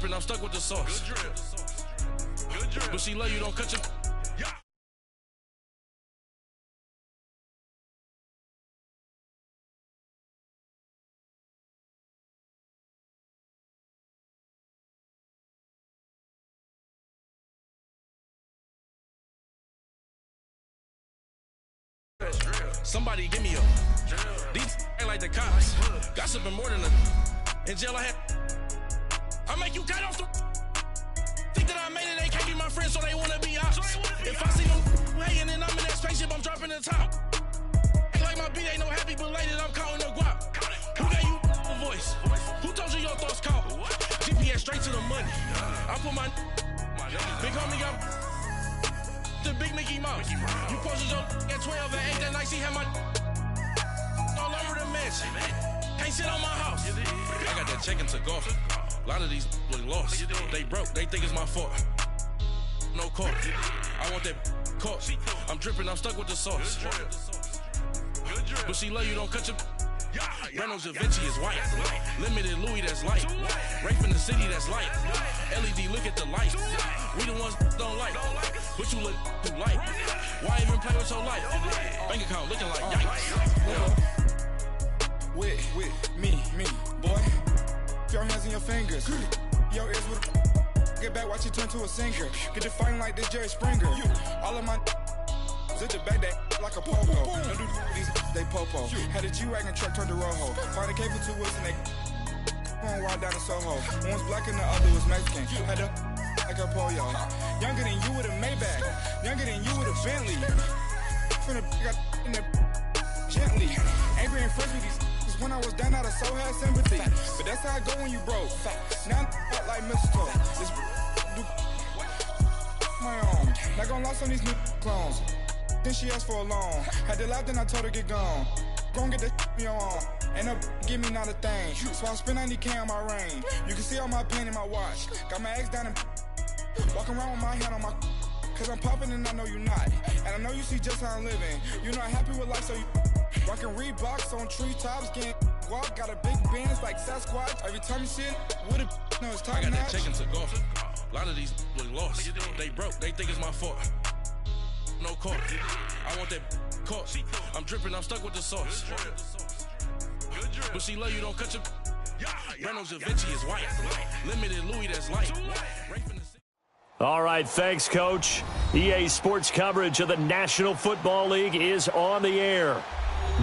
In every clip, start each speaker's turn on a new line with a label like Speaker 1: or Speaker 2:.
Speaker 1: dripping, I'm stuck with the sauce. Good drip. Good drip. But she love you, don't cut your... Yeah. Somebody give me a... These ain't like the cops. Gossiping more than a... In jail I had... I make you cut off the... Think that I made it, they can't be my friends, so they wanna be ops. If I see them hating and I'm in that spaceship, I'm dropping the top. Ain't like my beat, ain't no happy belated, I'm counting the guap. Who gave you a voice? Who told you your thoughts count? GPS straight to the money. I put my... Big homie got... The big Mickey Mouse. You posted your at 12 and 8 that night, she had my... All over the mansion. Can't sit on my house. I got that check into golf. A lot of these look lost. They broke, they think it's my fault. No court. I want that caught. I'm dripping, I'm stuck with the sauce. But she love you, don't cut your... Reynolds Da Vinci is white. Limited Louis, that's light. Rape in the city, that's light. LED, look at the lights. We the ones don't like. But you look too light. Why even play with your life? Bank account looking like yikes.
Speaker 2: With me, boy. Your hands and your fingers. Your ears with get back, watch you turn to a singer. Get it fighting like this Jerry Springer. All of my zip the back that like a pogo. Don't do these, they popo. Had a G-Wagon truck turned to Rojo. Find a cable 2 wheels and they going wild down in Soho. One was black and the other was Mexican. Had a like a pollo. Younger than you with a Maybach. Younger than you with a Bentley. Finna got in the gently. Angry and fresh with these. When I was down out of soul had sympathy. But that's how I go when you broke. Now I'm like mistletoe. This do my own. Not gonna lost on these new clones. Then she asked for a loan. Had to laugh, then I told her get gone. Gon' get that me on. Ain't no give me not a thing. So I spend 90K on my range. You can see all my pain in my watch. Got my ex down and walking around with my hand on my. Cause I'm popping and I know you not. And I know you see just how I'm living. You're not happy with life, so you rockin' Reeboks on treetops, getting walk. Got a big Benz like Sasquatch. Every time you see it, with a no, it's time.
Speaker 1: I got that check into golf. A lot of these look lost. They broke, they think it's my fault. No court. I want that caught. I'm dripping, I'm stuck with the sauce. But she love you, don't cut your... Reynolds Da Vinci is white. Limited Louis, that's light.
Speaker 3: All right, thanks, Coach. EA Sports coverage of the National Football League is on the air.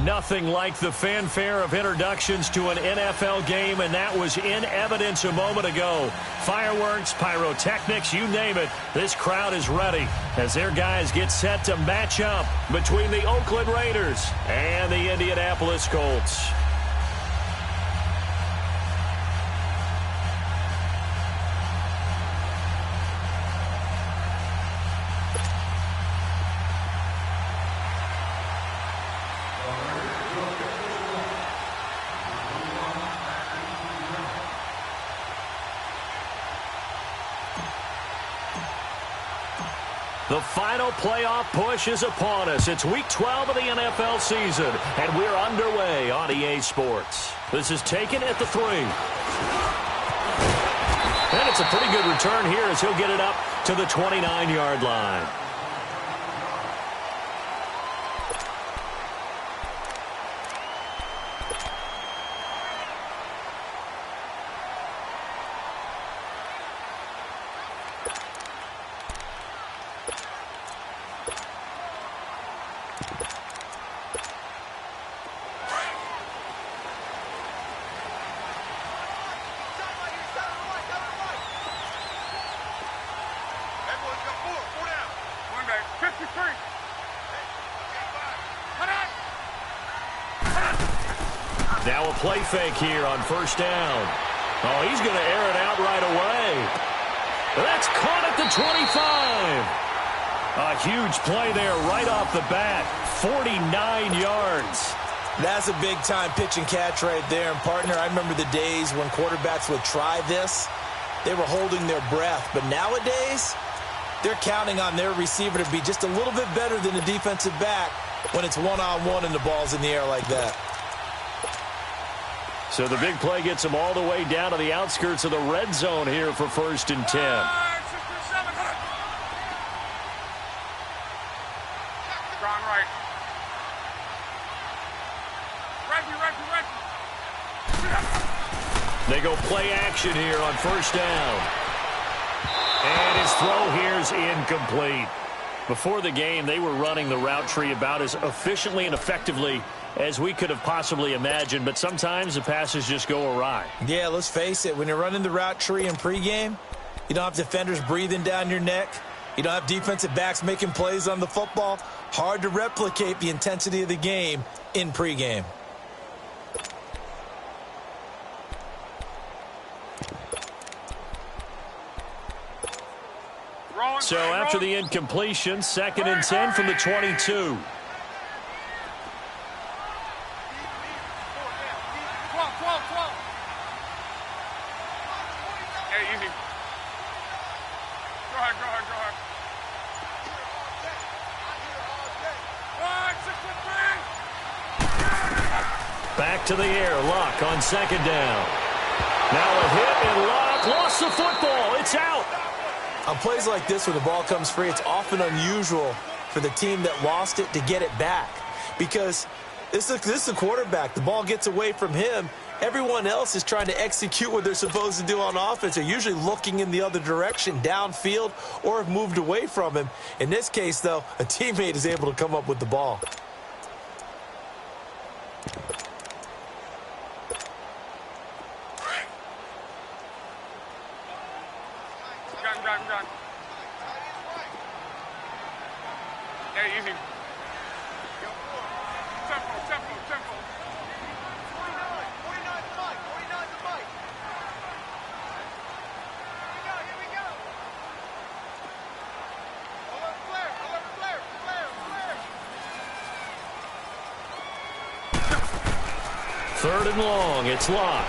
Speaker 3: Nothing like the fanfare of introductions to an NFL game, and that was in evidence a moment ago. Fireworks, pyrotechnics, you name it. This crowd is ready as their guys get set to match up between the Oakland Raiders and the Indianapolis Colts. The final playoff push is upon us. It's Week 12 of the NFL season, and we're underway on EA Sports. This is taken at the 3. And it's a pretty good return here as he'll get it up to the 29-yard line. Now a play fake here on first down. Oh, he's going to air it out right away. That's caught at the 25. A huge play there right off the bat. 49 yards.
Speaker 4: That's a big-time pitch and catch right there. And, partner, I remember the days when quarterbacks would try this. They were holding their breath. But nowadays, they're counting on their receiver to be just a little bit better than the defensive back when it's one-on-one and the ball's in the air like that.
Speaker 3: So the big play gets them all the way down to the outskirts of the red zone here for 1st and 10. They go play action here on 1st down. And his throw here is incomplete. Before the game, they were running the route tree about as efficiently and effectively as we could have possibly imagined, but sometimes the passes just go awry.
Speaker 4: Yeah, let's face it. When you're running the route tree in pregame, you don't have defenders breathing down your neck. You don't have defensive backs making plays on the football. Hard to replicate the intensity of the game in pregame.
Speaker 3: So after the incompletion, 2nd and 10 from the 22. Back to the air, Luck on 2nd down. Now a hit, and Luck lost the football. It's out.
Speaker 4: On plays like this where the ball comes free, it's often unusual for the team that lost it to get it back. Because this is a quarterback. The ball gets away from him. Everyone else is trying to execute what they're supposed to do on offense. They're usually looking in the other direction, downfield, or have moved away from him. In this case, though, a teammate is able to come up with the ball.
Speaker 3: Third and long, it's Luck.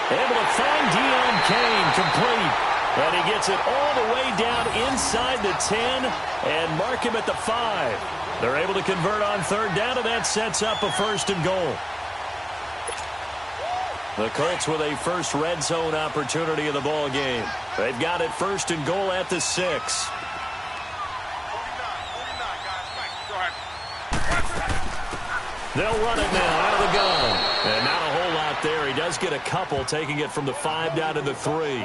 Speaker 3: Able to find Deion Kane, complete. And he gets it all the way down inside the 10 and mark him at the 5. They're able to convert on 3rd down, and that sets up a 1st and goal. The Colts with a first red zone opportunity of the ball game. They've got it 1st and goal at the 6. They'll run it now out of the gun. And not a whole lot there. He does get a couple, taking it from the 5 down to the 3.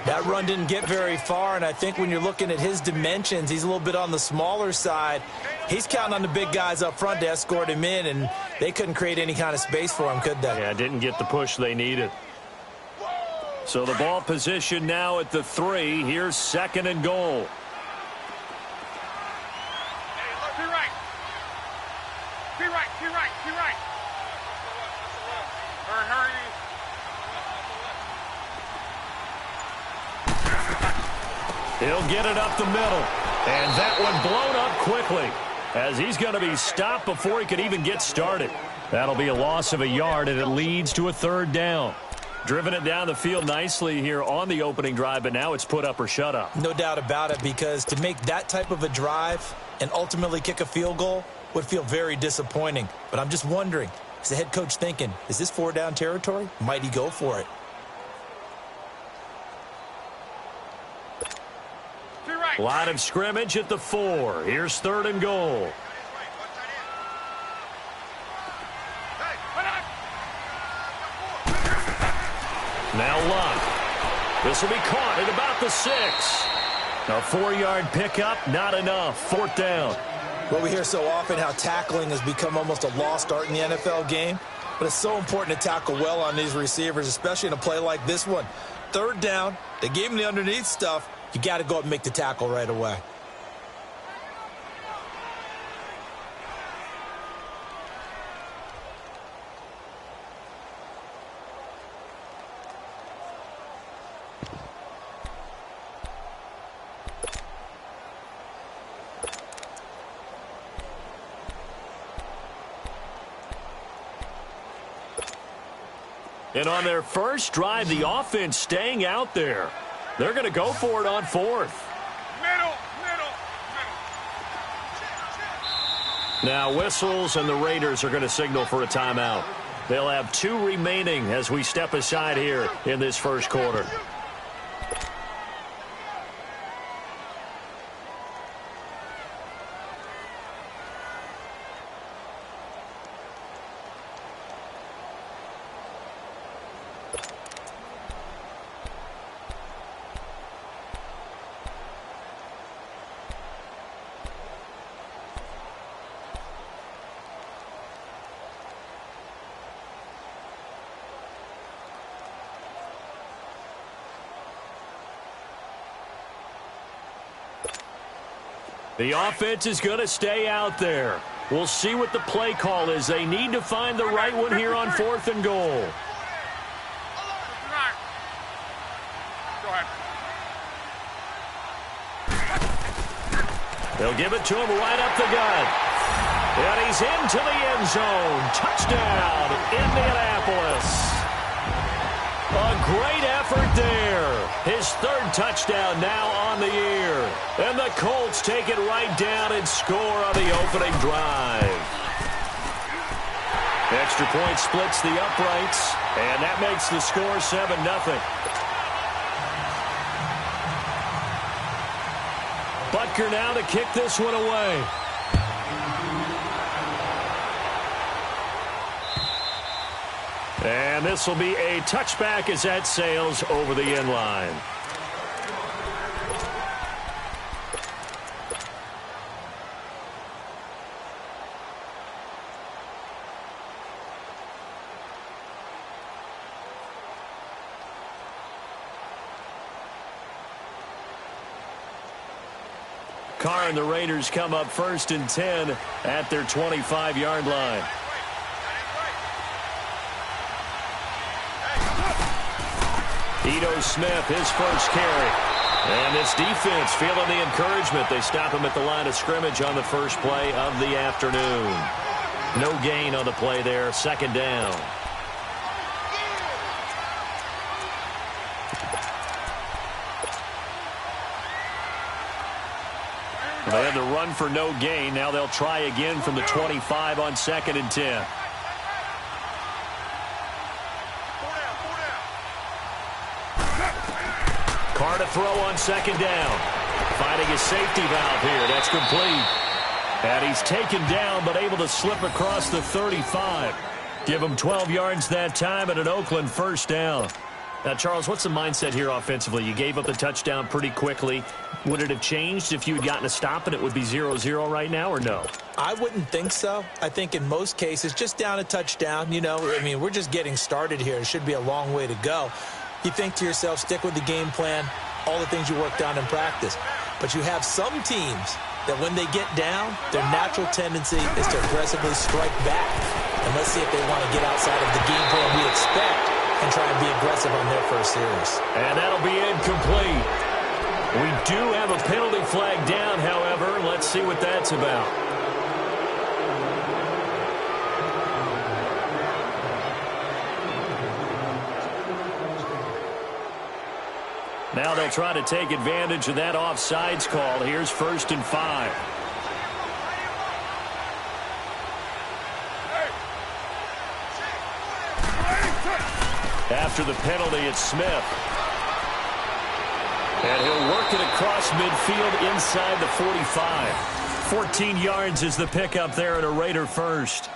Speaker 4: That run didn't get very far, and I think when you're looking at his dimensions, he's a little bit on the smaller side. He's counting on the big guys up front to escort him in, and they couldn't create any kind of space for him, could they?
Speaker 3: Yeah, didn't get the push they needed. So the ball position now at the 3. Here's 2nd and goal. He'll get it up the middle. And that one blown up quickly as he's going to be stopped before he could even get started. That'll be a loss of a yard, and it leads to a 3rd down. Driven it down the field nicely here on the opening drive, but now it's put up or shut up.
Speaker 4: No doubt about it, because to make that type of a drive and ultimately kick a field goal would feel very disappointing. But I'm just wondering, is the head coach thinking, is this 4-down territory? Might he go for it?
Speaker 3: Line of scrimmage at the 4. Here's 3rd and goal. Now Luck. This will be caught at about the 6. A 4-yard pickup, not enough. 4th down.
Speaker 4: Well, we hear so often how tackling has become almost a lost art in the NFL game. But it's so important to tackle well on these receivers, especially in a play like this one. 3rd down, they gave him the underneath stuff. You got to go up and make the tackle right away.
Speaker 3: And on their first drive, the offense staying out there. They're going to go for it on 4th. Now whistles, and the Raiders are going to signal for a timeout. They'll have 2 remaining as we step aside here in this first quarter. The offense is going to stay out there. We'll see what the play call is. They need to find the right one here on 4th and goal. They'll give it to him right up the gut. And he's into the end zone. Touchdown, Indianapolis. A great effort there. His 3rd touchdown now on the year. And the Colts take it right down and score on the opening drive. Extra point splits the uprights, and that makes the score 7-0. Butker now to kick this one away. And this will be a touchback as that sails over the end line. Carr and the Raiders come up 1st and 10 at their 25-yard line. Ito Smith, his first carry. And this defense feeling the encouragement. They stop him at the line of scrimmage on the first play of the afternoon. No gain on the play there. 2nd down. They had the run for no gain. Now they'll try again from the 25 on 2nd and 10. Carr to throw on 2nd down. Finding his safety valve here. That's complete. And he's taken down but able to slip across the 35. Give him 12 yards that time and an Oakland 1st down. Now, Charles, what's the mindset here offensively? You gave up the touchdown pretty quickly. Would it have changed if you had gotten a stop and it would be 0-0 right now, or no?
Speaker 4: I wouldn't think so. I think in most cases, just down a touchdown, we're just getting started here. It should be a long way to go. You think to yourself, stick with the game plan, all the things you worked on in practice. But you have some teams that when they get down, their natural tendency is to aggressively strike back. And let's see if they want to get outside of the game plan we expect and try and be aggressive on their first series. And
Speaker 3: that'll be incomplete. We do have a penalty flag down, however. Let's see what that's about. Now they'll try to take advantage of that offsides call. Here's 1st and 5. After the penalty, it's Smith. And he'll work it across midfield inside the 45. 14 yards is the pickup there at a Raider 1st.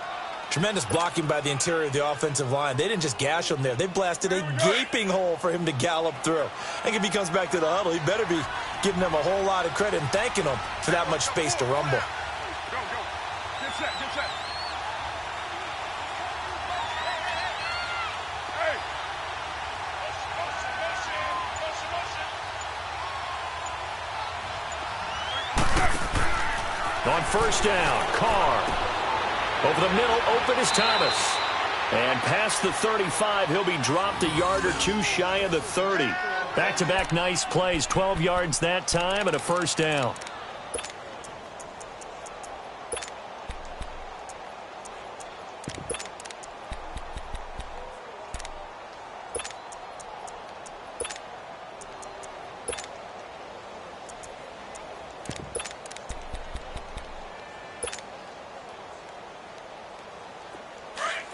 Speaker 4: Tremendous blocking by the interior of the offensive line. They didn't just gash him there. They blasted a gaping hole for him to gallop through. I think if he comes back to the huddle, he better be giving them a whole lot of credit and thanking them for that much space to rumble.
Speaker 2: Go. Get set. Hey.
Speaker 3: On 1st down, Carr. Over the middle, open is Thomas. And past the 35, he'll be dropped a yard or 2 shy of the 30. Back-to-back nice plays, 12 yards that time and a 1st down.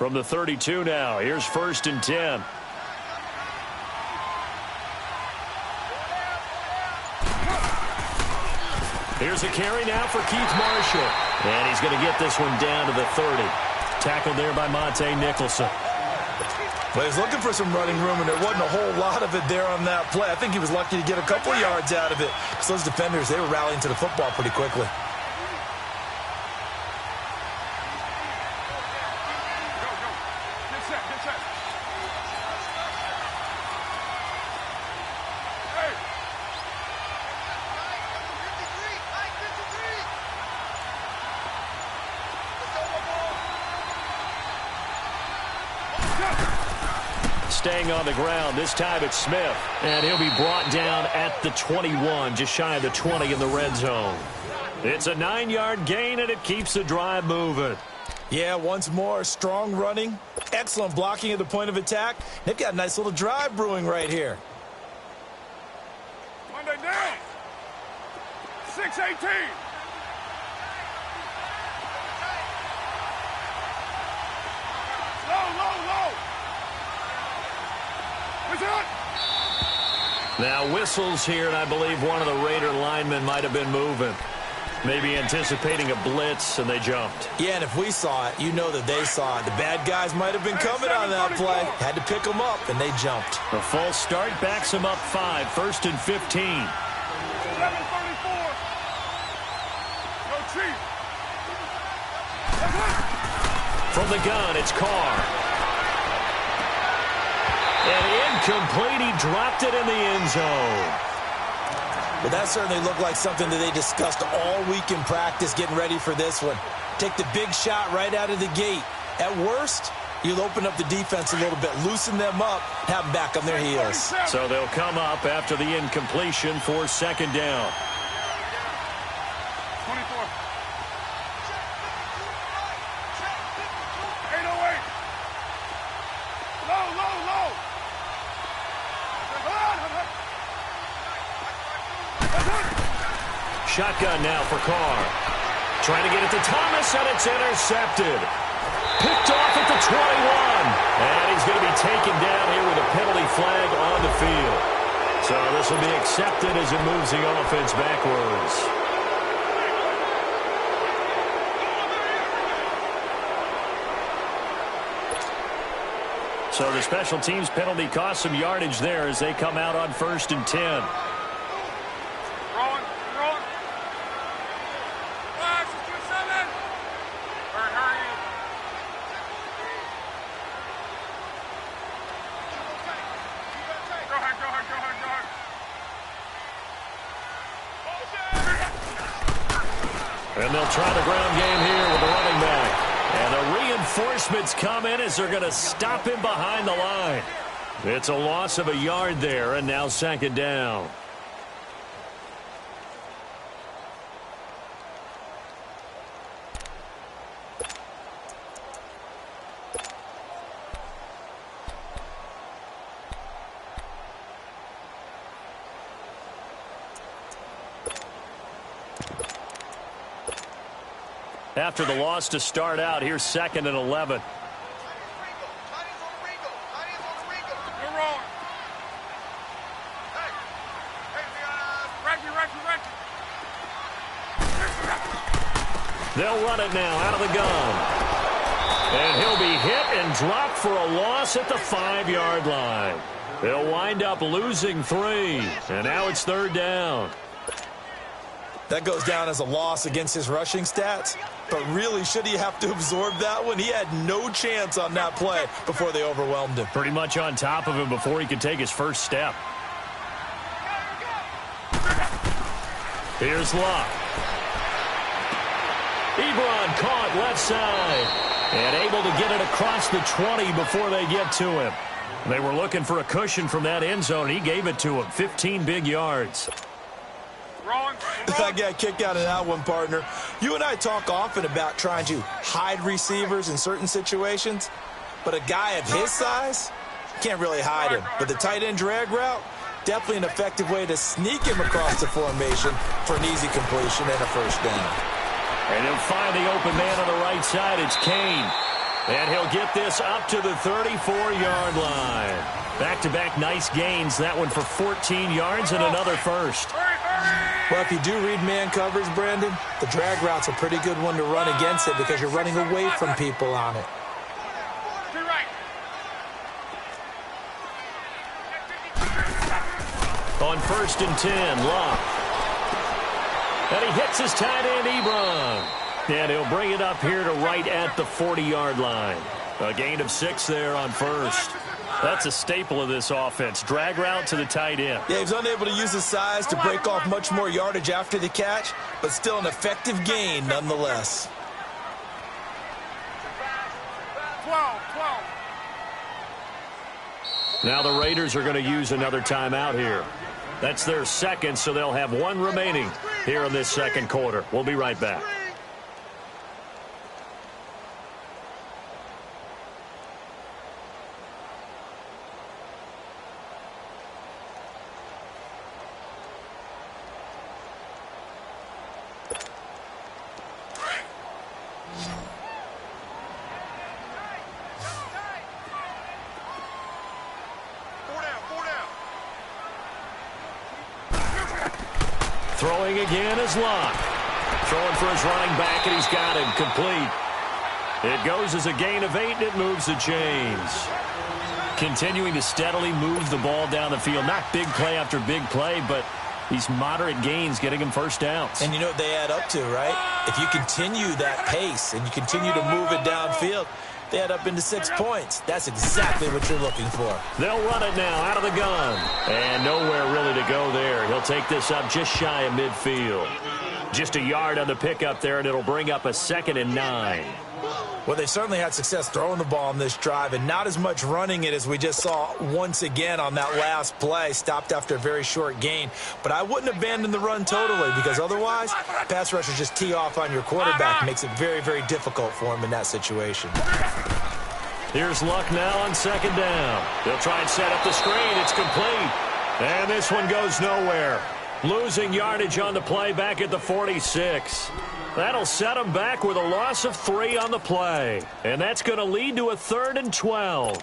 Speaker 3: From the 32 now, here's 1st and 10. Here's a carry now for Keith Marshall. And he's going to get this one down to the 30. Tackled there by Monte Nicholson.
Speaker 4: Well, he's looking for some running room, and there wasn't a whole lot of it there on that play. I think he was lucky to get a couple of yards out of it, because those defenders, they were rallying to the football pretty quickly.
Speaker 3: Staying on the ground, this time it's Smith. And he'll be brought down at the 21, just shy of the 20 in the red zone. It's a 9-yard gain, and it keeps the drive moving.
Speaker 4: Yeah, once more, strong running, excellent blocking at the point of attack. They've got a nice little drive brewing right here.
Speaker 2: Monday down. 6-18. Low.
Speaker 3: Now whistles here, and I believe one of the Raider linemen might have been moving. Maybe anticipating a blitz, and they jumped.
Speaker 4: Yeah, and if we saw it, you know that they saw it. The bad guys might have been coming on that play. Had to pick them up, and they jumped.
Speaker 3: A false start backs them up 5, 1st and 15.
Speaker 2: 7:34. Go Chief.
Speaker 3: From the gun, it's Carr. And incomplete, he dropped it in the end zone.
Speaker 4: Well, that certainly looked like something that they discussed all week in practice getting ready for this one. Take the big shot right out of the gate. At worst, you'll open up the defense a little bit, loosen them up, have them back on their heels.
Speaker 3: So they'll come up after the incompletion for 2nd down.
Speaker 2: 24. 808. Low.
Speaker 3: Shotgun now for Carr. Trying to get it to Thomas, and it's intercepted. Picked off at the 21. And he's going to be taken down here with a penalty flag on the field. So this will be accepted as it moves the offense backwards. So the special teams penalty cost some yardage there as they come out on 1st and 10. And they'll try the ground game here with the running back. And the reinforcements come in as they're going to stop him behind the line. It's a loss of a yard there, and now 2nd down. After the loss to start out, here's 2nd and 11. They'll run it now out of the gun. And he'll be hit and dropped for a loss at the 5-yard line. They'll wind up losing 3. And now it's 3rd down.
Speaker 4: That goes down as a loss against his rushing stats. But really, should he have to absorb that one? He had no chance on that play before they overwhelmed him.
Speaker 3: Pretty much on top of him before he could take his first step. Here's Locke. Ebron caught left side. And able to get it across the 20 before they get to him. They were looking for a cushion from that end zone. He gave it to him. 15 big yards.
Speaker 4: I got a kick out of that one, partner. You and I talk often about trying to hide receivers in certain situations, but a guy of his size can't really hide him. But the tight end drag route, definitely an effective way to sneak him across the formation for an easy completion and a 1st down.
Speaker 3: And he'll find the open man on the right side. It's Kane. And he'll get this up to the 34-yard line. Back-to-back nice gains. That one for 14 yards and another first.
Speaker 4: Well, if you do read man coverage, Brandon, the drag route's a pretty good one to run against it because you're running away from people on it.
Speaker 3: On 1st and 10, Locke. And he hits his tight end, Ebron. And he'll bring it up here to right at the 40-yard line. A gain of 6 there on first. That's a staple of this offense. Drag route to the tight end.
Speaker 4: Yeah, he was unable to use his size to break off much more yardage after the catch, but still an effective gain nonetheless.
Speaker 2: 12.
Speaker 3: Now the Raiders are going to use another timeout here. That's their second, so they'll have one remaining here in this second quarter. We'll be right back. Throwing again is Locke. Throwing for his running back, and he's got him complete. It goes as a gain of 8, and it moves the chains. Continuing to steadily move the ball down the field. Not big play after big play, but these moderate gains getting him first downs.
Speaker 4: And you know what they add up to, right? If you continue that pace and you continue to move it downfield, they add up into 6 points. That's exactly what you're looking for.
Speaker 3: They'll run it now out of the gun. And nowhere really to go there. He'll take this up just shy of midfield. Just a yard on the pickup there, and it'll bring up a 2nd and 9.
Speaker 4: Well, they certainly had success throwing the ball on this drive and not as much running it as we just saw once again on that last play. Stopped after a very short gain. But I wouldn't abandon the run totally because otherwise, pass rushers just tee off on your quarterback. Makes it very, very difficult for him in that situation.
Speaker 3: Here's Luck now on 2nd down. They'll try and set up the screen. It's complete. And this one goes nowhere. Losing yardage on the play back at the 46. That'll set them back with a loss of 3 on the play. And that's going to lead to a 3rd and 12.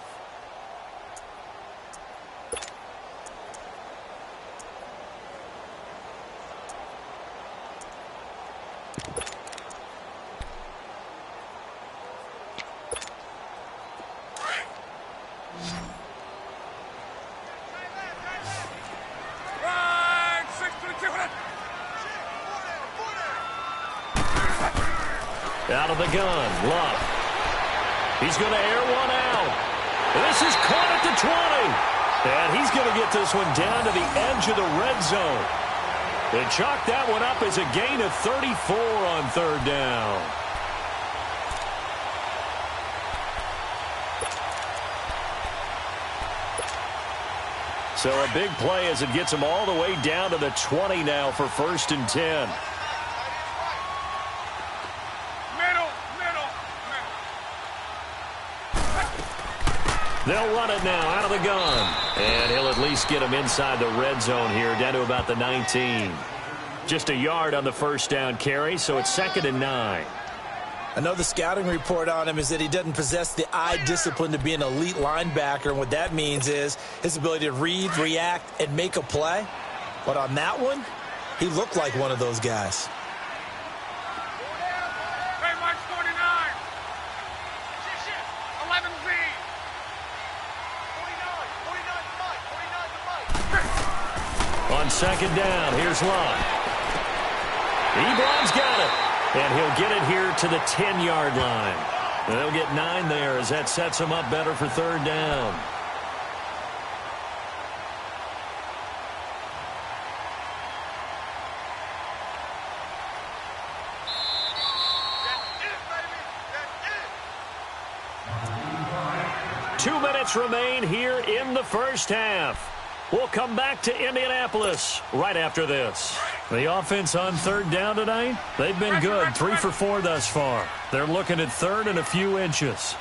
Speaker 3: Out of the gun, Luck. He's going to air one out. This is caught at the 20. And he's going to get this one down to the edge of the red zone. They chalk that one up as a gain of 34 on 3rd down. So a big play as it gets him all the way down to the 20 now for 1st and 10. They'll run it now out of the gun. And he'll at least get him inside the red zone here, down to about the 19. Just a yard on the 1st down carry, so it's 2nd and 9.
Speaker 4: I know the scouting report on him is that he doesn't possess the eye discipline to be an elite linebacker, and what that means is his ability to read, react, and make a play. But on that one, he looked like one of those guys. On 2nd down, here's Luck. Ebron's got it. And he'll get it here to the 10-yard line. They'll get 9 there as that sets him up better for 3rd down. Two minutes remain here in the first half. We'll come back to Indianapolis right after this. The offense on 3rd down tonight, they've been good. 3 for 4 thus far. They're looking at 3rd and a few inches.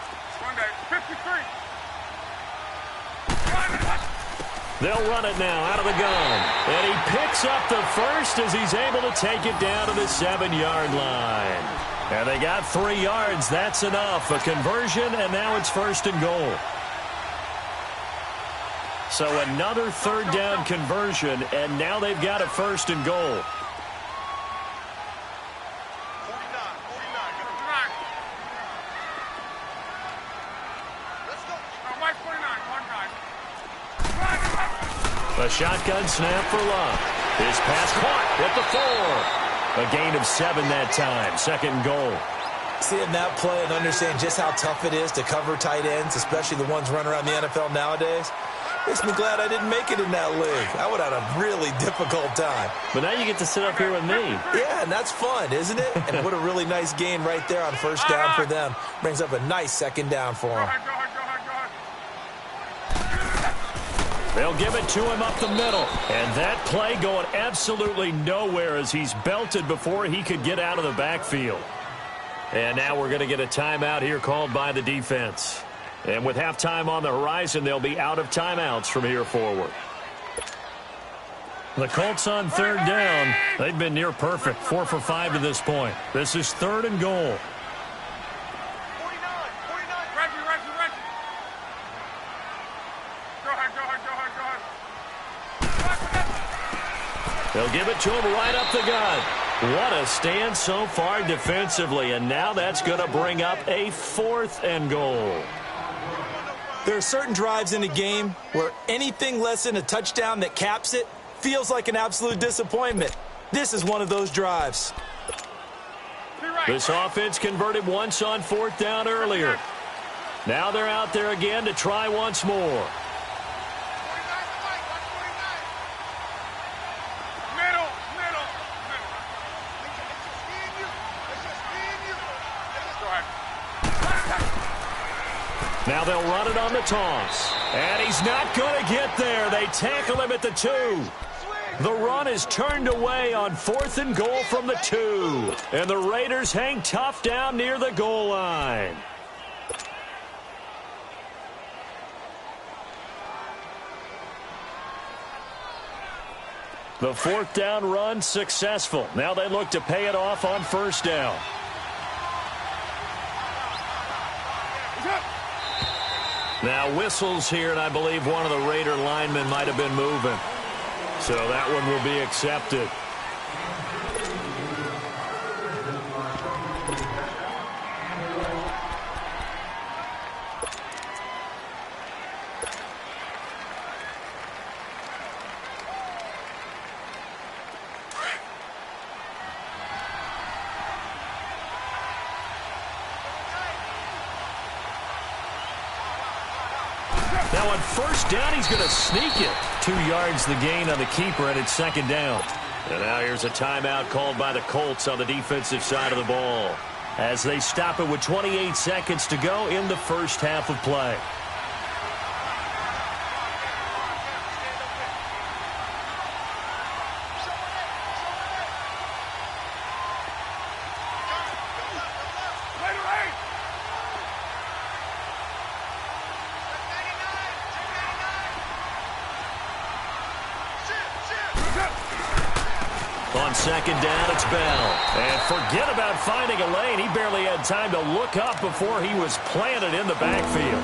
Speaker 4: They'll run it now out of the gun. And he picks up the first as he's able to take it down to the 7-yard line.
Speaker 3: And they got 3 yards. That's enough. A conversion, and now it's 1st and goal. So another 3rd down conversion, and now they've got a 1st and goal. A shotgun snap for Love. His pass caught at the 4. A gain of 7 that time. 2nd and goal.
Speaker 4: Seeing that play and understand just how tough it is to cover tight ends, especially the ones running around the NFL nowadays, makes me glad I didn't make it in that league. I would have had a really difficult time.
Speaker 3: But now you get to sit up here with me.
Speaker 4: Yeah, and that's fun, isn't it? And what a really nice gain right there on 1st down for them. Brings up a nice 2nd down for them.
Speaker 3: They'll give it to him up the middle. And that play going absolutely nowhere as he's belted before he could get out of the backfield. And now we're going to get a timeout here called by the defense. And with halftime on the horizon, they'll be out of timeouts from here forward. The Colts on 3rd down. They've been near perfect, 4 for 5 to this point. This is 3rd and goal. They'll give it to him right up the gut. What a stand so far defensively, and now that's going to bring up a 4th and goal.
Speaker 4: There are certain drives in a game where anything less than a touchdown that caps it feels like an absolute disappointment. This is one of those drives.
Speaker 3: This offense converted once on 4th down earlier. Now they're out there again to try once more. Now they'll run it on the toss. And he's not going to get there. They tackle him at the 2. The run is turned away on 4th and goal from the 2. And the Raiders hang tough down near the goal line. The 4th down run successful. Now they look to pay it off on 1st down. Now whistles here, and I believe one of the Raider linemen might have been moving. So that one will be accepted. Now on 1st down, he's going to sneak it. 2 yards the gain on the keeper, and it's 2nd down. And now here's a timeout called by the Colts on the defensive side of the ball as they stop it with 28 seconds to go in the 1st half of play. On 2nd down, it's Bell. And forget about finding a lane. He barely had time to look up before he was planted in the backfield.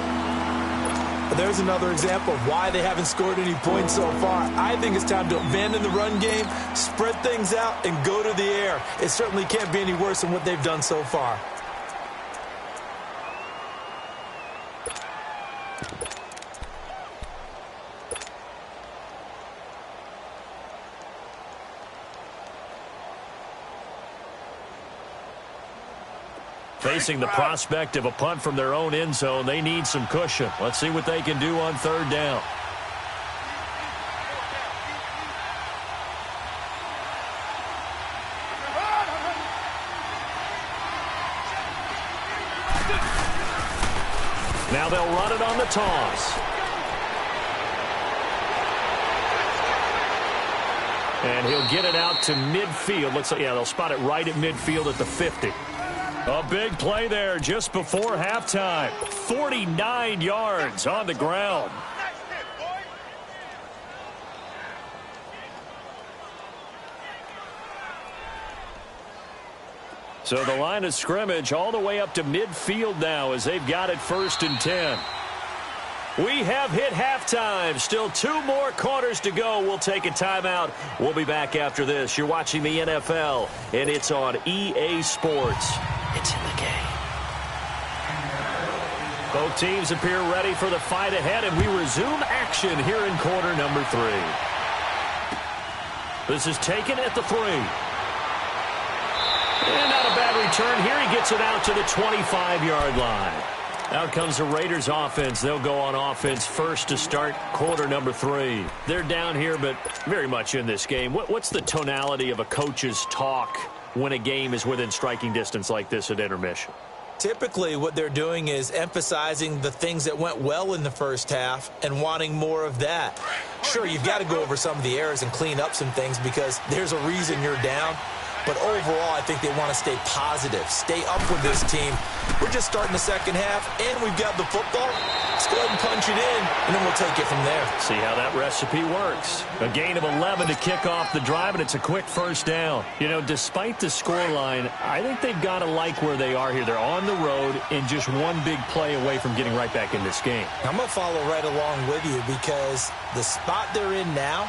Speaker 4: There's another example of why they haven't scored any points so far. I think it's time to abandon the run game, spread things out, and go to the air. It certainly can't be any worse than what they've done so far.
Speaker 3: Facing the prospect of a punt from their own end zone, they need some cushion. Let's see what they can do on 3rd down. Now they'll run it on the toss. And he'll get it out to midfield. Looks like, yeah, they'll spot it right at midfield at the 50. A big play there just before halftime. 49 yards on the ground. So the line of scrimmage all the way up to midfield now as they've got it 1st and 10. We have hit halftime. Still 2 more quarters to go. We'll take a timeout. We'll be back after this. You're watching the NFL, and it's on EA Sports. It's in the game. Both teams appear ready for the fight ahead, and we resume action here in quarter number 3. This is taken at the 3. And not a bad return here. He gets it out to the 25-yard line. Out comes the Raiders offense. They'll go on offense first to start quarter number 3. They're down here, but very much in this game. What's the tonality of a coach's talk when a game is within striking distance like this at intermission?
Speaker 4: Typically, what they're doing is emphasizing the things that went well in the first half and wanting more of that. Sure, you've got to go over some of the errors and clean up some things because there's a reason you're down. But overall, I think they want to stay positive, stay up with this team. We're just starting the second half, and we've got the football. Let's go ahead and punch it in, and then we'll take it from there.
Speaker 3: See how that recipe works. A gain of 11 to kick off the drive, and it's a quick first down. You know, despite the scoreline, I think they've got to like where they are here. They're on the road and just one big play away from getting right back in this game.
Speaker 4: I'm going to follow right along with you because the spot they're in now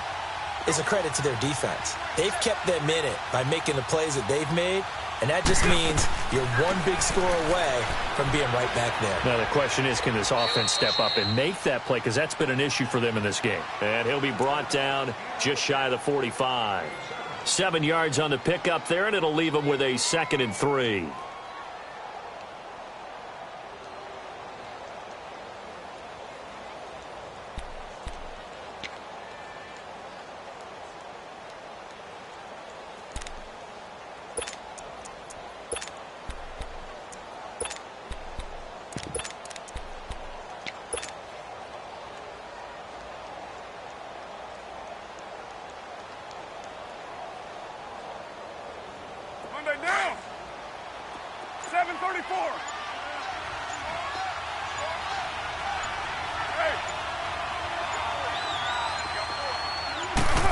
Speaker 4: is a credit to their defense. They've kept them in it by making the plays that they've made, and that just means you're one big score away from being right back there.
Speaker 3: Now the question is, can this offense step up and make that play? Because that's been an issue for them in this game. And he'll be brought down just shy of the 45. 7 yards on the pickup there, and it'll leave him with a 2nd and 3.
Speaker 2: Down. 7:34.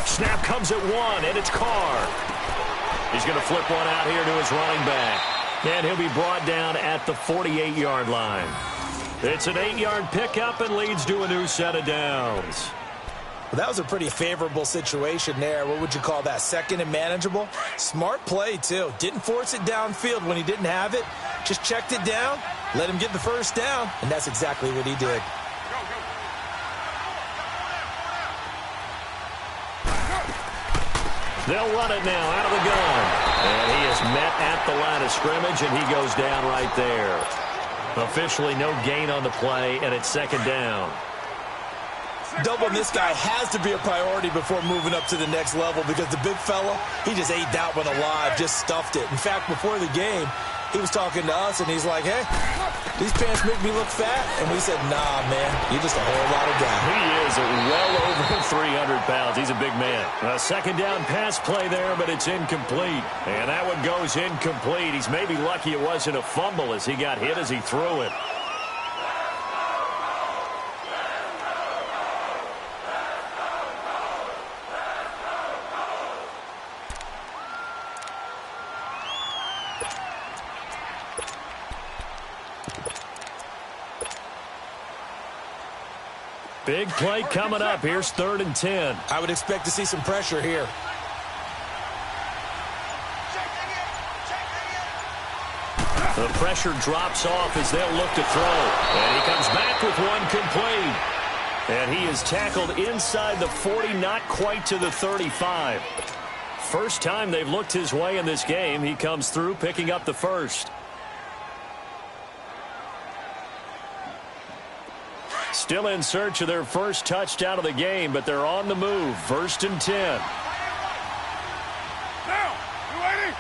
Speaker 3: Snap comes at 1, and it's Carr. He's going to flip one out here to his running back. And he'll be brought down at the 48-yard line. It's an 8-yard pickup and leads to a new set of downs.
Speaker 4: Well, that was a pretty favorable situation there. What would you call that? 2nd and manageable? Smart play, too. Didn't force it downfield when he didn't have it. Just checked it down, let him get the first down, and that's exactly what he did.
Speaker 3: They'll run it now out of the gun. And he is met at the line of scrimmage, and he goes down right there. Officially no gain on the play, and it's 2nd down.
Speaker 4: Doubling this guy has to be a priority before moving up to the next level because the big fella, he just ate that one alive, just stuffed it. In fact, before the game, he was talking to us, and he's like, hey, these pants make me look fat. And we said, nah, man, you're just a whole lot of guy.
Speaker 3: He is well over 300 pounds. He's a big man. A 2nd down pass play there, but it's incomplete. And that one goes incomplete. He's maybe lucky it wasn't a fumble as he got hit as he threw it. Big play coming up. Here's 3rd and 10.
Speaker 4: I would expect to see some pressure here.
Speaker 3: The pressure drops off as they'll look to throw. And he comes back with one complete. And he is tackled inside the 40, not quite to the 35. First time they've looked his way in this game. He comes through, picking up the first. Still in search of their first touchdown of the game, but they're on the move. 1st and 10.
Speaker 2: Now, you waiting?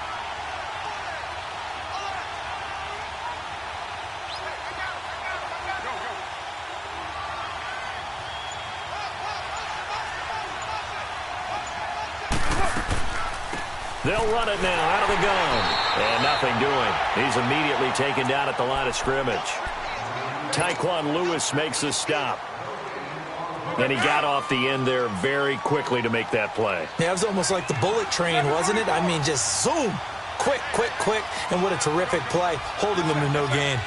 Speaker 3: They'll run it now out of the gun. And nothing doing. He's immediately taken down at the line of scrimmage. Tyquan Lewis makes a stop. And he got off the end there very quickly to make that play.
Speaker 4: Yeah, it was almost like the bullet train, wasn't it? I mean, just zoom, quick, and what a terrific play, holding them to no gain.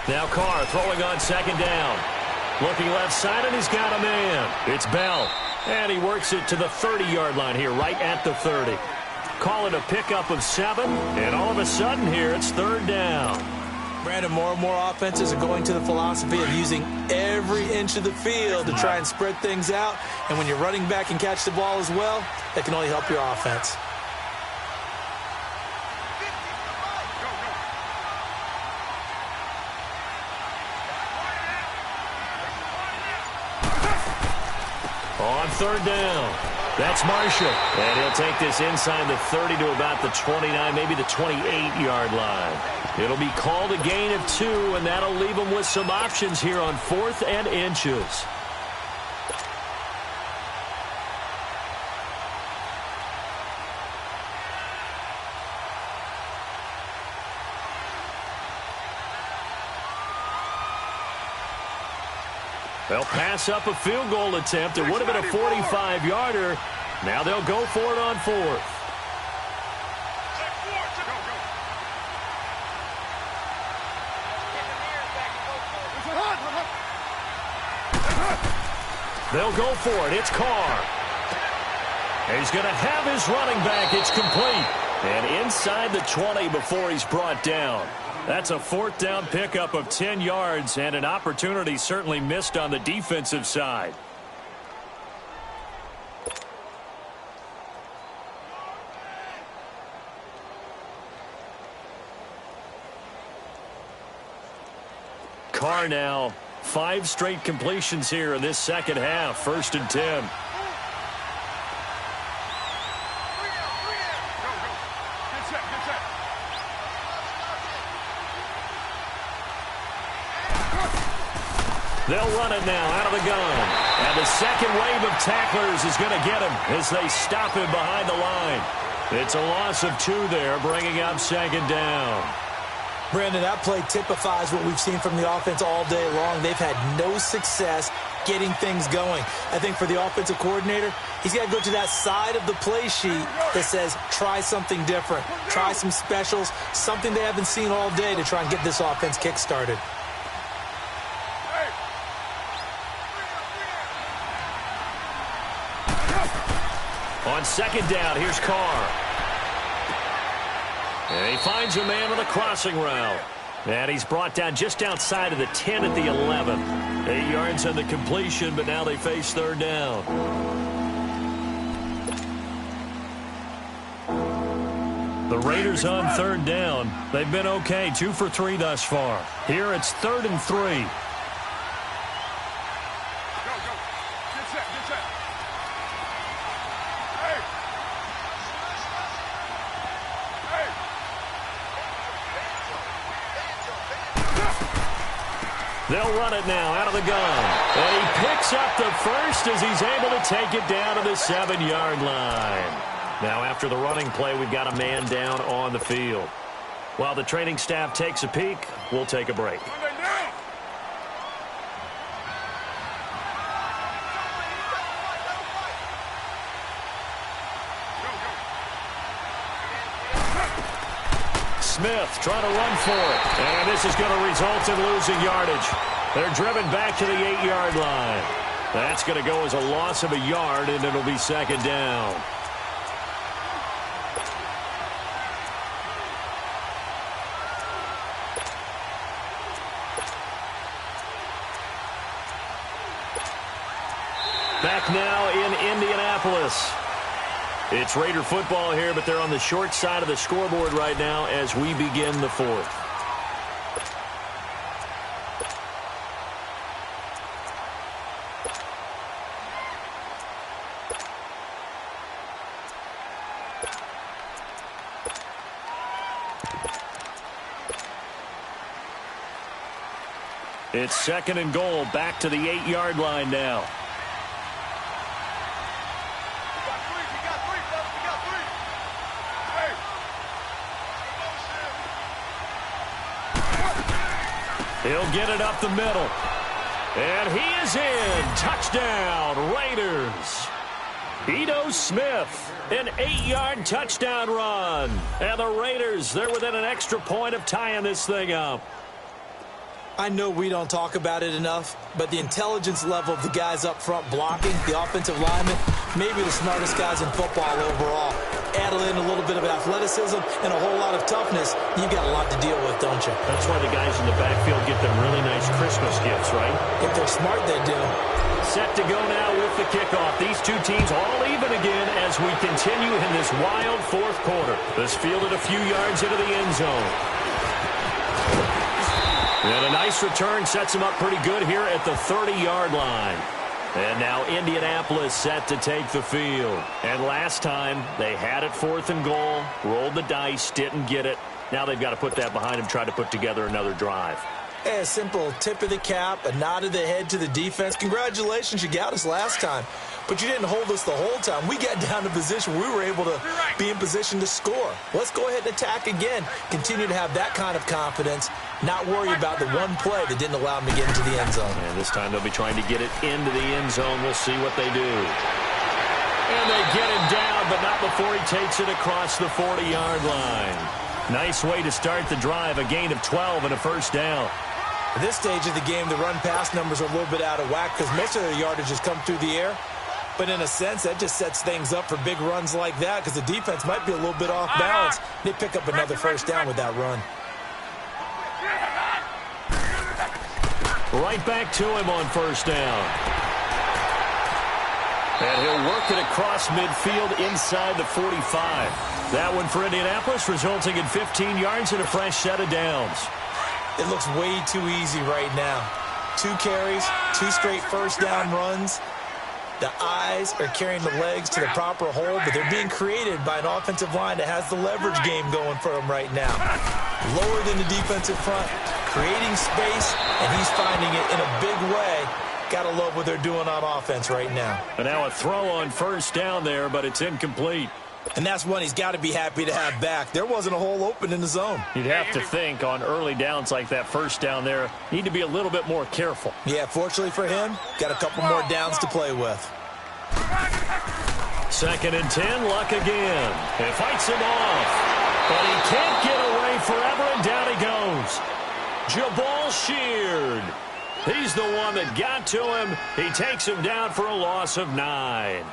Speaker 3: Now Carr throwing on second down. Looking left side, and he's got a man. It's Bell. And he works it to the 30-yard line here, right at the 30. Call it a pickup of 7, and all of a sudden here, it's third down.
Speaker 4: Brandon, more and more offenses are going to the philosophy of using every inch of the field to try and spread things out. And when you're running back and catch the ball as well, that can only help your offense.
Speaker 3: On third down, that's Marshall. And he'll take this inside the 30 to about the 29, maybe the 28-yard line. It'll be called a gain of 2, and that'll leave them with some options here on 4th and inches. They'll pass up a field goal attempt. It would have been a 45-yarder. Now they'll go for it on 4th. They'll go for it. It's Carr. And he's going to have his running back. It's complete. And inside the 20 before he's brought down. That's a 4th down pickup of 10 yards and an opportunity certainly missed on the defensive side. Carr now, 5 straight completions here in this second half, 1st and 10. They'll run it now out of the gun. And the second wave of tacklers is going to get him as they stop him behind the line. It's a loss of 2 there, bringing up second down.
Speaker 4: Brandon, that play typifies what we've seen from the offense all day long. They've had no success getting things going. I think for the offensive coordinator, he's got to go to that side of the play sheet that says, try something different. Try some specials, something they haven't seen all day to try and get this offense kick-started.
Speaker 3: On second down, here's Carr. And he finds a man on the crossing route. And he's brought down just outside of the 10 at the 11. 8 yards on the completion, but now they face third down. The Raiders on third down. They've been okay, 2 for 3 thus far. Here it's 3rd and 3. They'll run it now out of the gun. And he picks up the first as he's able to take it down to the 7-yard line. Now after the running play, we've got a man down on the field. While the training staff takes a peek, we'll take a break. Smith trying to run for it. And this is going to result in losing yardage. They're driven back to the 8-yard line. That's going to go as a loss of a yard, and it'll be second down. Back now in Indianapolis. It's Raider football here, but they're on the short side of the scoreboard right now as we begin the 4th. It's 2nd and goal, back to the 8-yard line now. He'll get it up the middle. And he is in. Touchdown, Raiders. Ito Smith, an 8-yard touchdown run. And the Raiders, they're within an extra point of tying this thing up.
Speaker 4: I know we don't talk about it enough, but the intelligence level of the guys up front blocking, the offensive linemen, maybe the smartest guys in football overall. Add in a little bit of athleticism and a whole lot of toughness, you've got a lot to deal with, don't you?
Speaker 3: That's why the guys in the backfield get them really nice Christmas gifts, right?
Speaker 4: If they're smart, they do.
Speaker 3: Set to go now with the kickoff. These two teams all even again as we continue in this wild fourth quarter. This fielded a few yards into the end zone. And a nice return sets him up pretty good here at the 30-yard line. And now Indianapolis set to take the field. And last time, they had it 4th and goal, rolled the dice, didn't get it. Now they've got to put that behind them, try to put together another drive.
Speaker 4: A simple tip of the cap, a nod of the head to the defense. Congratulations, you got us last time. But you didn't hold us the whole time. We got down to position. We were able to be in position to score. Let's go ahead and attack again. Continue to have that kind of confidence. Not worry about the one play that didn't allow them to get into the end zone.
Speaker 3: And this time they'll be trying to get it into the end zone. We'll see what they do. And they get him down, but not before he takes it across the 40-yard line. Nice way to start the drive. A gain of 12 and a first down.
Speaker 4: At this stage of the game, the run-pass numbers are a little bit out of whack because most of their yardage has come through the air. But in a sense, that just sets things up for big runs like that because the defense might be a little bit off balance. They pick up another first down with that run.
Speaker 3: Right back to him on first down. And he'll work it across midfield inside the 45. That one for Indianapolis, resulting in 15 yards and a fresh set of downs.
Speaker 4: It looks way too easy right now. 2 carries, 2 straight first down runs. The eyes are carrying the legs to the proper hole, but they're being created by an offensive line that has the leverage game going for them right now. Lower than the defensive front, creating space, and he's finding it in a big way. Got to love what they're doing on offense right now.
Speaker 3: And now a throw on first down there, but it's incomplete.
Speaker 4: And that's one he's got to be happy to have back. There wasn't a hole open in the zone.
Speaker 3: You'd have to think on early downs like that first down there, need to be a little bit more careful.
Speaker 4: Yeah, fortunately for him, got a couple more downs to play with.
Speaker 3: 2nd and 10, Luck again. It fights him off, but he can't get away forever, and down he goes. Jabal Sheard. He's the one that got to him. He takes him down for a loss of 9.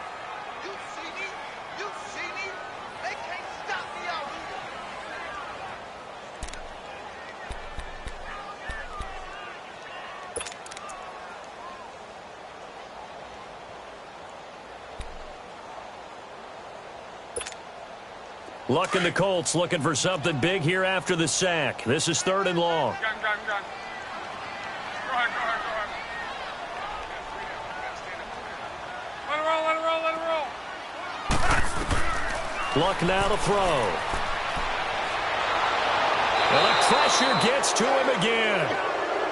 Speaker 3: Luck and the Colts looking for something big here after the sack. This is 3rd and long.
Speaker 5: Go ahead. Let it roll.
Speaker 3: Luck now to throw. And the pressure gets to him again.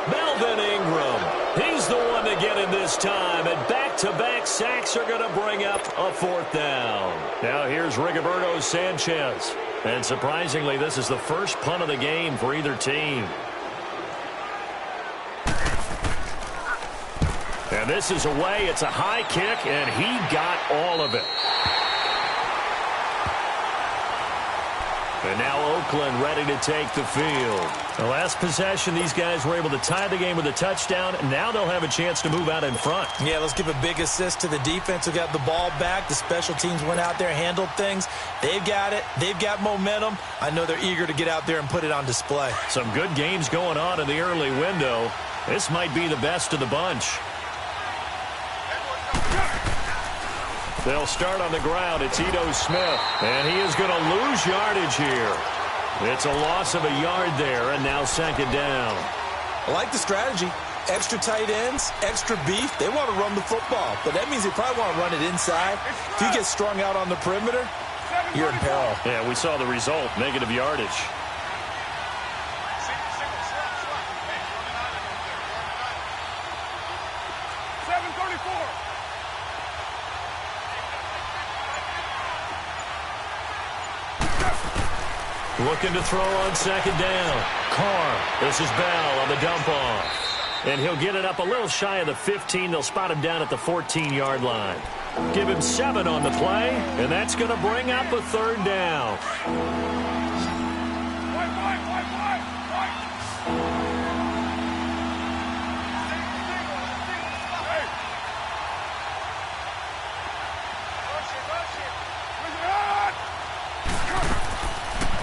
Speaker 3: Melvin Ingram. He's the one to get him this time. And back-to-back sacks are going to bring up a 4th down. Now here's Rigoberto Sanchez. And surprisingly, this is the first punt of the game for either team. And this is away. It's a high kick, and he got all of it. And now Oakland ready to take the field. The last possession, these guys were able to tie the game with a touchdown. Now they'll have a chance to move out in front.
Speaker 4: Yeah, let's give a big assist to the defense who got the ball back. The special teams went out there, handled things. They've got it. They've got momentum. I know they're eager to get out there and put it on display.
Speaker 3: Some good games going on in the early window. This might be the best of the bunch. They'll start on the ground. It's Ito Smith. And he is going to lose yardage here. It's a loss of a yard there, and now 2nd down.
Speaker 4: I like the strategy. Extra tight ends, extra beef. They want to run the football, but that means they probably want to run it inside. If you get strung out on the perimeter, you're in peril.
Speaker 3: Yeah, we saw the result, negative yardage. Looking to throw on 2nd down. Carr. This is Bell on the dump off. And he'll get it up a little shy of the 15. They'll spot him down at the 14-yard line. Give him 7 on the play, and that's going to bring up a 3rd down.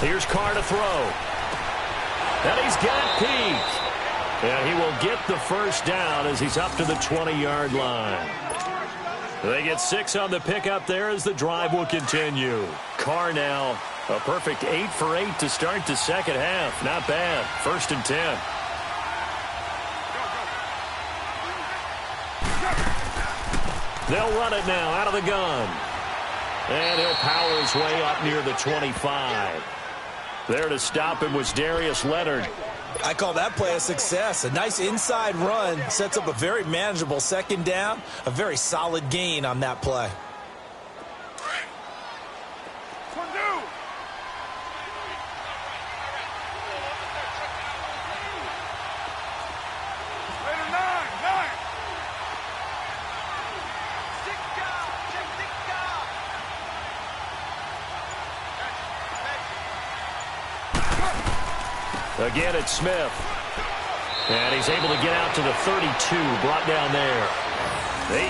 Speaker 3: Here's Carr to throw. And he's got Pete. And he will get the 1st down as he's up to the 20-yard line. They get 6 on the pickup there as the drive will continue. Carr now a perfect 8 for 8 to start the second half. Not bad. 1st and 10. They'll run it now out of the gun. And he'll power his way up near the 25. There to stop him was Darius Leonard.
Speaker 4: I call that play a success. A nice inside run sets up a very manageable 2nd down. A very solid gain on that play.
Speaker 3: Again, it's Smith. And he's able to get out to the 32, brought down there.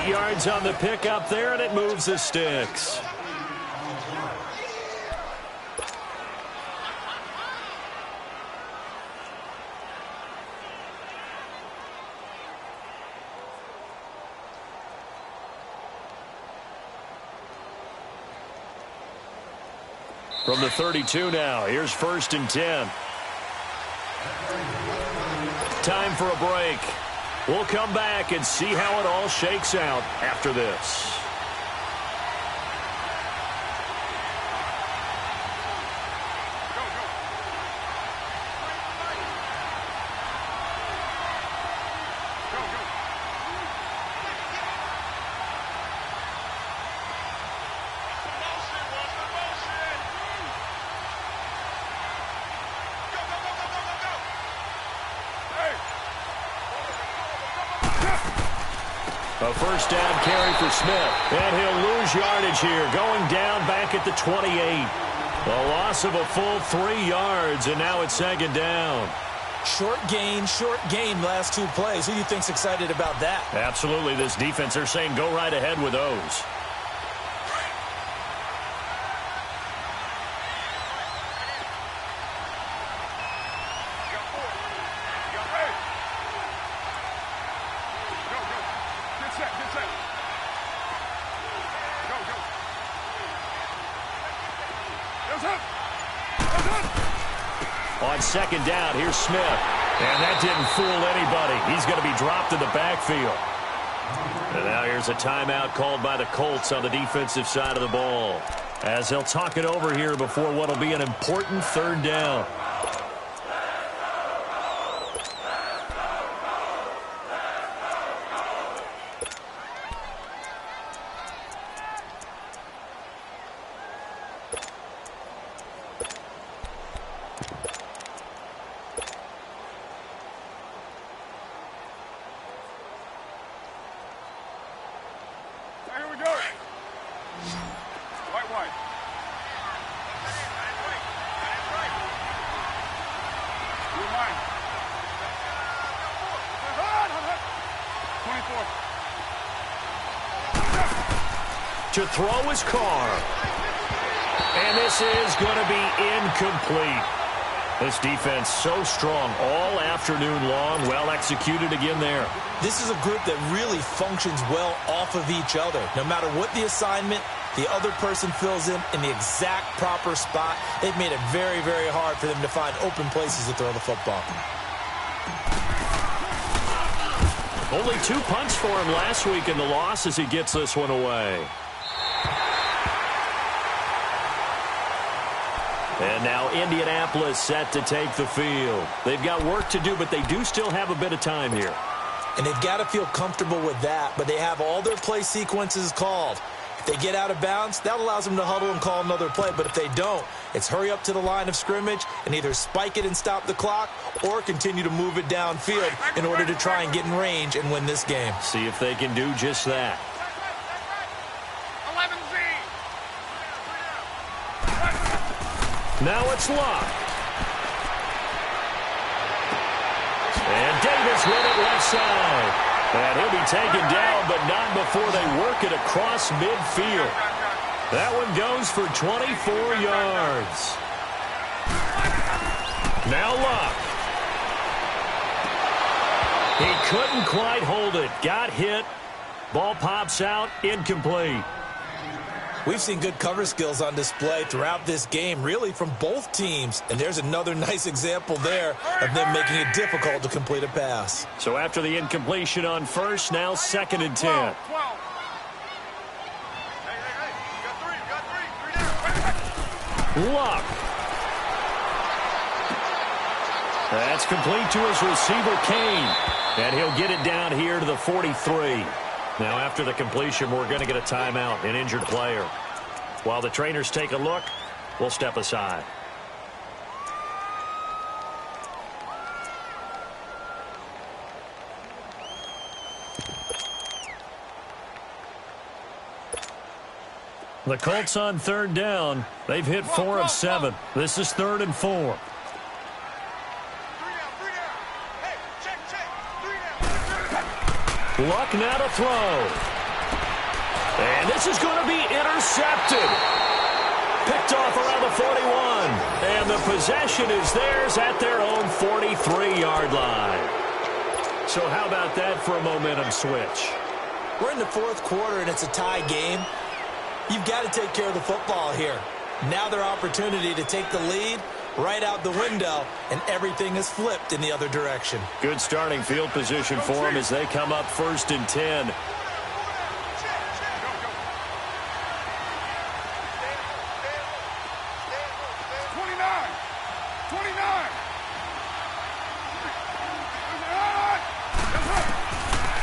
Speaker 3: 8 yards on the pickup there, and it moves the sticks. From the 32 now, here's 1st and 10. Time for a break. We'll come back and see how it all shakes out after this. A 1st down carry for Smith. And he'll lose yardage here, going down back at the 28. A loss of a full 3 yards, and now it's 2nd down.
Speaker 4: Short gain last 2 plays. Who do you think's excited about that?
Speaker 3: Absolutely. This defense, they're saying go right ahead with those. On 2nd down, here's Smith. And that didn't fool anybody. He's going to be dropped in the backfield. And now here's a timeout called by the Colts on the defensive side of the ball, as they'll talk it over here before what will be an important 3rd down. To throw is Carr. And this is going to be incomplete. This defense so strong all afternoon long. Well executed again there.
Speaker 4: This is a group that really functions well off of each other. No matter what the assignment, the other person fills in the exact proper spot. They've made it very, very hard for them to find open places to throw the football.
Speaker 3: Only 2 punts for him last week in the loss as he gets this one away. And now Indianapolis set to take the field. They've got work to do, but they do still have a bit of time here.
Speaker 4: And they've got to feel comfortable with that, but they have all their play sequences called. If they get out of bounds, that allows them to huddle and call another play. But if they don't, it's hurry up to the line of scrimmage and either spike it and stop the clock or continue to move it downfield in order to try and get in range and win this game.
Speaker 3: See if they can do just that. Now it's Luck. And Davis with it left side. And he'll be taken down, but not before they work it across midfield. That one goes for 24 yards. Now Luck. He couldn't quite hold it. Got hit. Ball pops out. Incomplete.
Speaker 4: We've seen good cover skills on display throughout this game, really from both teams. And there's another nice example there of them making it difficult to complete a pass.
Speaker 3: So after the incompletion on first, now 2nd and 10. Luck. That's complete to his receiver, Kane. And he'll get it down here to the 43. Now, after the completion, we're going to get a timeout, an injured player. While the trainers take a look, we'll step aside. The Colts on 3rd down. They've hit 4 of 7. This is 3rd and 4. Luck now to throw. And this is going to be intercepted. Picked off around the 41. And the possession is theirs at their own 43-yard line. So how about that for a momentum switch?
Speaker 4: We're in the 4th quarter, and it's a tie game. You've got to take care of the football here. Now their opportunity to take the lead right out the window, and everything is flipped in the other direction.
Speaker 3: Good starting field position for them as they come up 1st and 10.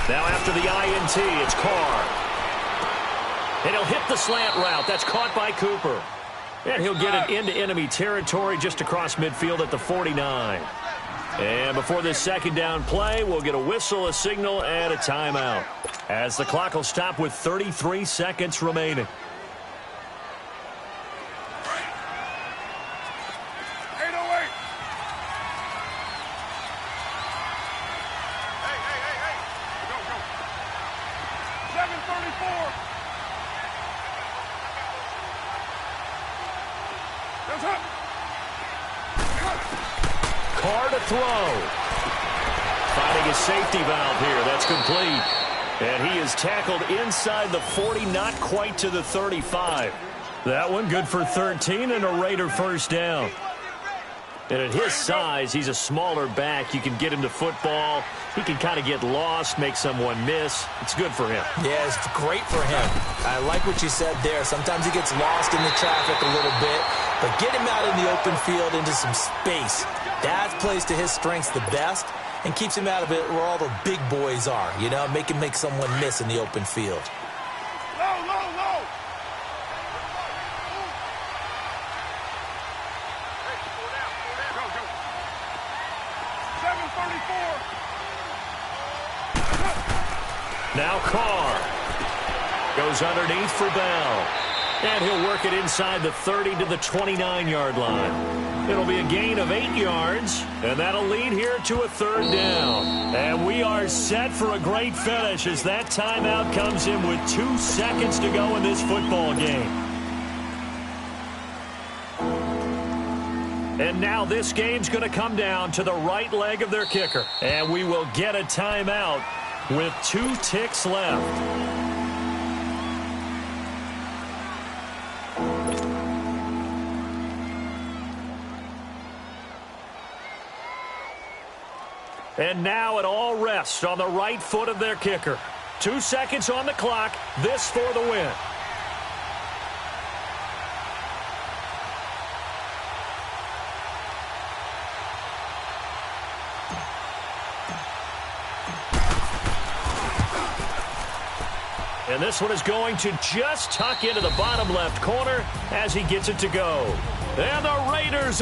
Speaker 3: Now after the INT, it's Carr. And he'll hit the slant route. That's caught by Cooper. And he'll get it into enemy territory just across midfield at the 49. And before this 2nd down play, we'll get a whistle, a signal, and a timeout, as the clock will stop with 33 seconds remaining. Carr to throw. Finding a safety valve here. That's complete. And he is tackled inside the 40, not quite to the 35. That one good for 13 and a Raider 1st down. And at his size, he's a smaller back. You can get him to football. He can kind of get lost, make someone miss. It's good for him.
Speaker 4: Yeah, it's great for him. I like what you said there. Sometimes he gets lost in the traffic a little bit, but get him out in the open field into some space. That plays to his strengths the best and keeps him out of it where all the big boys are, you know, make him make someone miss in the open field.
Speaker 3: Now Carr goes underneath for Bell. And he'll work it inside the 30 to the 29-yard line. It'll be a gain of 8 yards, and that'll lead here to a 3rd down. And we are set for a great finish as that timeout comes in with 2 seconds to go in this football game. And now this game's going to come down to the right leg of their kicker. And we will get a timeout with 2 ticks left. And now it all rests on the right foot of their kicker. 2 seconds on the clock. This for the win. And this one is going to just tuck into the bottom left corner as he gets it to go. And the Raiders